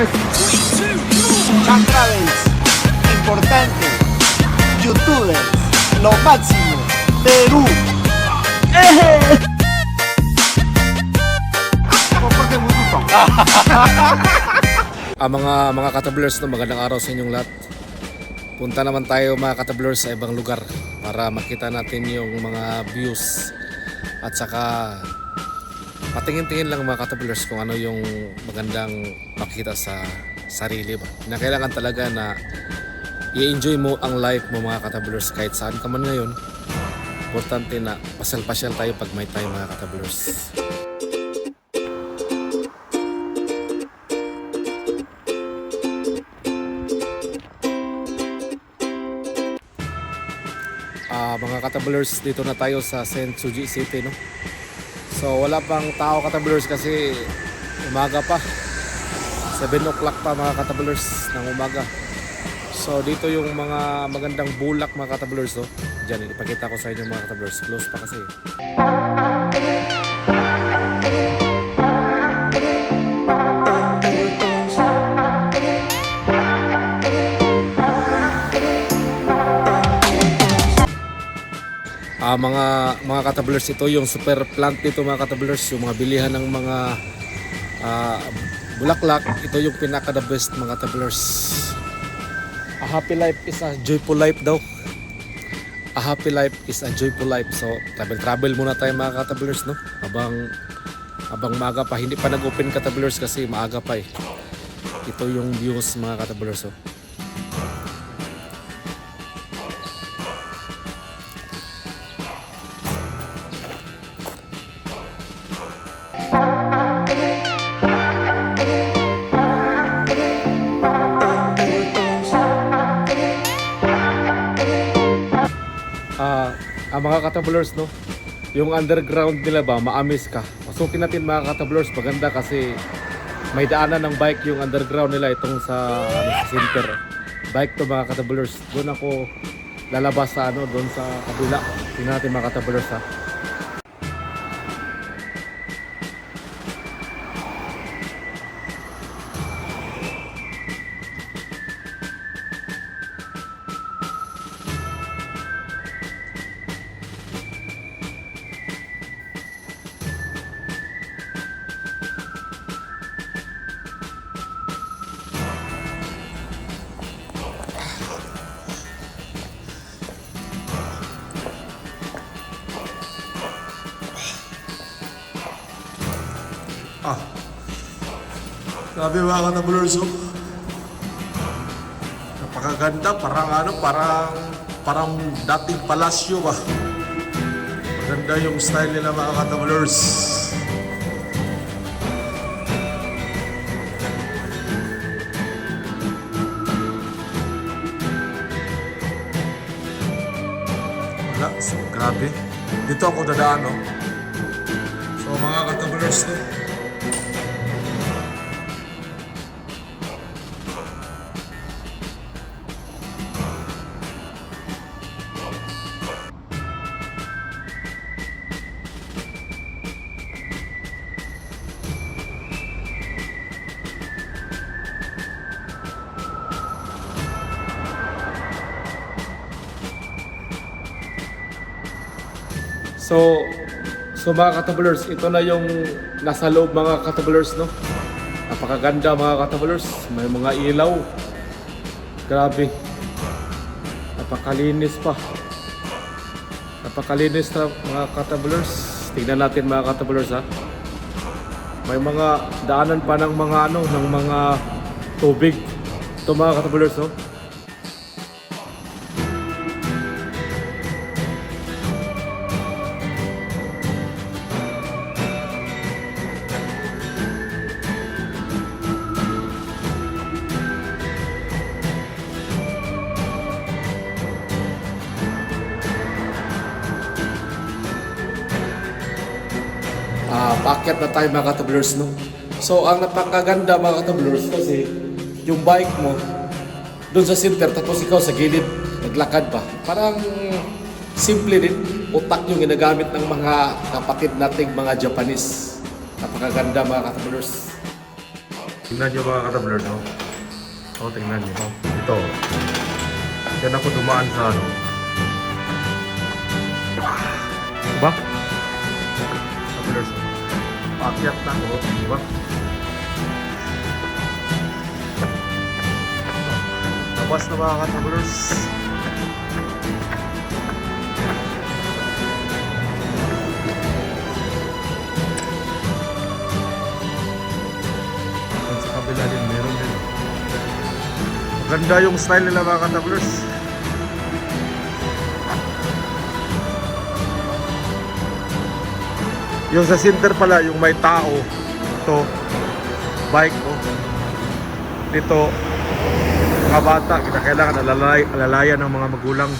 Chan Travels, importante, youtubers, lo máximo, Perú. Mga katablers, no, magandang araw sa inyong lahat. Punta naman tayo mga katablers sa ibang lugar para makita natin yung mga views at saka patingin-tingin lang mga katablers kung ano yung magandang makita sa sarili ba. Na kailangan talaga na i-enjoy mo ang life mo mga katablers kahit saan ka man ngayon. Importante na pasyal-pasyal tayo pag may time mga katablers. Mga katablers, dito na tayo sa St. Suji City, no? So wala pang tao katablers kasi umaga pa, 7 o'clock pa mga katablers ng umaga. So dito yung mga magandang bulak mga katablers, no? Diyan, ipakita ko sa inyo mga katablers, close pa kasi. Mga katablers, ito yung super plant dito mga katablers, yung mga bilihan ng mga bulaklak. Ito yung pinaka the best mga katablers. A happy life is a joyful life daw. A happy life is a joyful life. So travel muna tayo mga katablers, no? Habang maaga pa, hindi pa nag-open katablers kasi maaga pa eh. Ito yung views mga katablers, oh. Mga katablers, no, yung underground nila ba, maamis ka. Pasukin natin mga katablers, maganda kasi may daanan ng bike yung underground nila itong sa center. Bike to mga katablers. Doon ako lalabas sa doon sa kabila. Tingnan natin mga katablers, ha. Grabe mga katablers, oh. Napakaganda, parang dating palasyo ba. Maganda yung style nila mga katablers. Wala, so, grabe. Dito ako dadaan, no. So mga katablers, no. So mga katablers, ito na yung nasa loob mga katablers, no? Napakaganda mga katablers, may mga ilaw. Grabe. Napakalinis pa. Napakalinis na mga katablers. Tingnan natin mga katablers, ha. May mga daanan pa ng mga ng mga tubig. Ito mga katablers, no? Paakyat na tayo mga katablers, no? So ang napakaganda mga katablers kasi yung bike mo doon sa center tapos ikaw sa gilid naglakad pa. Parang simple din, utak yung ginagamit ng mga kapatid nating mga Japanese. Napakaganda mga katablers. Tingnan nyo mga ka-tabler, no? Tingnan nyo. Ito. Yan ako dumaan sa ano. Diba? Ka-tablers. Paakyat na ako. Diba? Labas na mga ka-tabblers. Sa kabila din, meron din. Maganda yung style nila mga ka-tabblers. Yung sa center pala, yung may tao. Ito, bike oh. Dito, mga bata, kailangan alalayan ng mga magulang.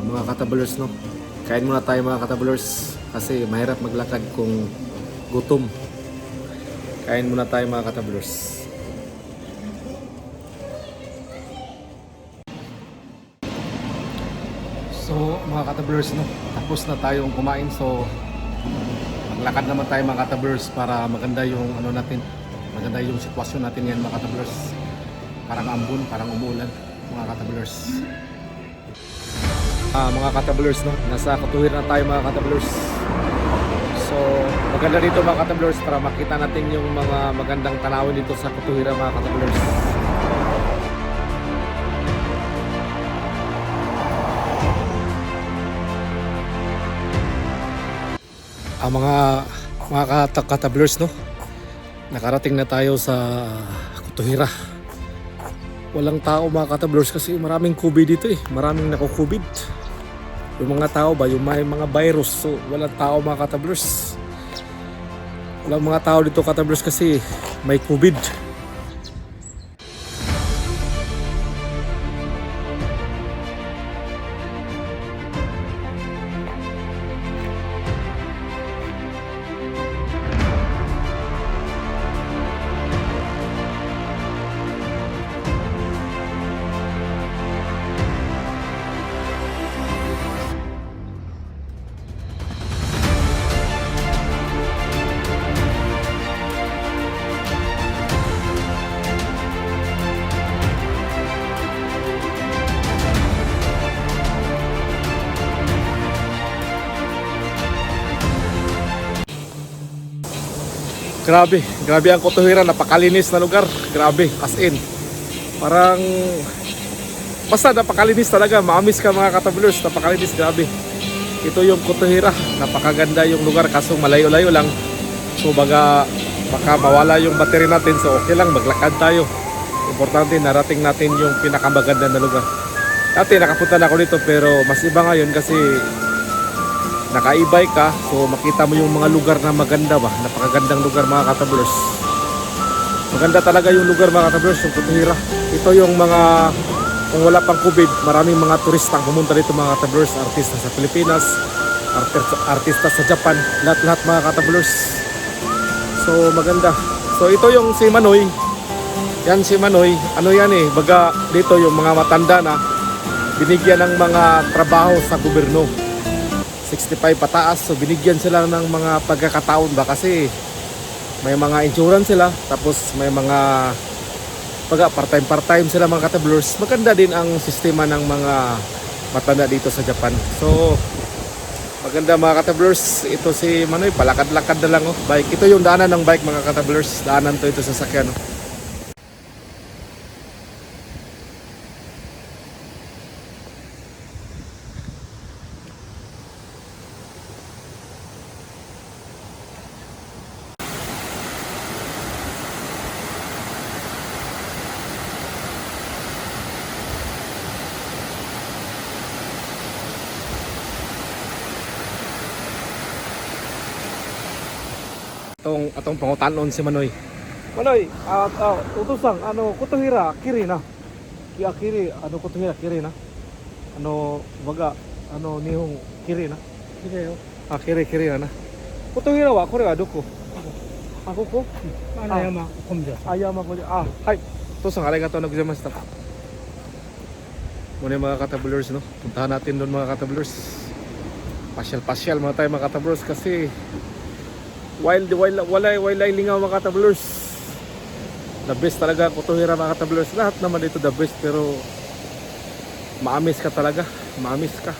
Mga katablers, no? Kain muna tayo mga katablers kasi mahirap maglakad kung gutom. Kain muna tayo mga katablers. So mga katablers, no? Tapos na tayong kumain, so maglakad naman tayo mga katablers para maganda yung ano natin, maganda yung sitwasyon natin yan mga katablers. Parang ambon, parang umuulan mga katablers. Mga katablers, no? Nasa Kutuhira na tayo mga katablers. So maganda dito mga katablers para makita natin yung mga magandang tanawin dito sa Kutuhira mga katablers. Mga katablers, no? Nakarating na tayo sa Kutuhira. Walang tao mga katablers kasi maraming COVID dito eh. Maraming nako-COVID. Yung mga tao ba, yung may mga virus. So walang tao mga katablers. Walang mga tao dito katablers kasi may COVID. Grabe ang Kutuhira, napakalinis na lugar. Grabe, as in. Parang basta napakalinis talaga, maamis ka mga katablers, napakalinis, grabe. Ito yung Kutuhira, napakaganda yung lugar kaso malayo-layo lang. So baka mawala yung battery natin, so okay lang, maglakad tayo. Importante narating natin yung pinakamaganda na lugar. Dati nakapunta na ako dito pero mas iba ngayon kasi naka-e-bike ka, so makita mo yung mga lugar na maganda ba. Napakagandang lugar mga katablers. Maganda talaga yung lugar mga katablers, yung Kutuhira. Ito yung mga, kung wala pang COVID, maraming mga turistang pumunta dito mga katablers. Artista sa Pilipinas, artista sa Japan, lahat-lahat mga katablers. So maganda. So ito yung si Manoy. Yan si Manoy, ano yan eh, baga dito yung mga matanda na binigyan ng mga trabaho sa gobyerno. 65 pataas, so binigyan sila ng mga pagkakataon ba kasi may mga insurance sila, tapos may mga part-time sila mga katablers. Maganda din ang sistema ng mga matanda dito sa Japan. So maganda mga katablers. Ito si Manoy, palakad-lakad na lang oh, bike. Ito yung daanan ng bike mga katablers. Daanan to ito sa sakyan oh. Atong pangutanon si Manoy. Manoy, utusang ano Kutuhira kiri na. Kaya kiri ano Kutuhira kiri na. Ano baga ano nihong kiri na. Kiri na. Kiri na. 琴平はこれはどこ？あ、ここ？山本です。あ、山これ。Ah, hi. Tosang, arigatou nagzaimashita. Muna yung mga katablers, no? Puntahan natin doon mga katablers. Pasyal-pasyal muna tayo mga katablers kasi walay lingaw mga katablers. The best talaga Kutuhira mga katablers. Lahat naman dito the best pero maamis ka talaga. Maamis ka.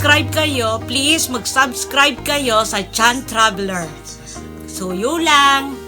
subscribe kayo, please mag-subscribe kayo sa Chan Traveler. So, yun lang.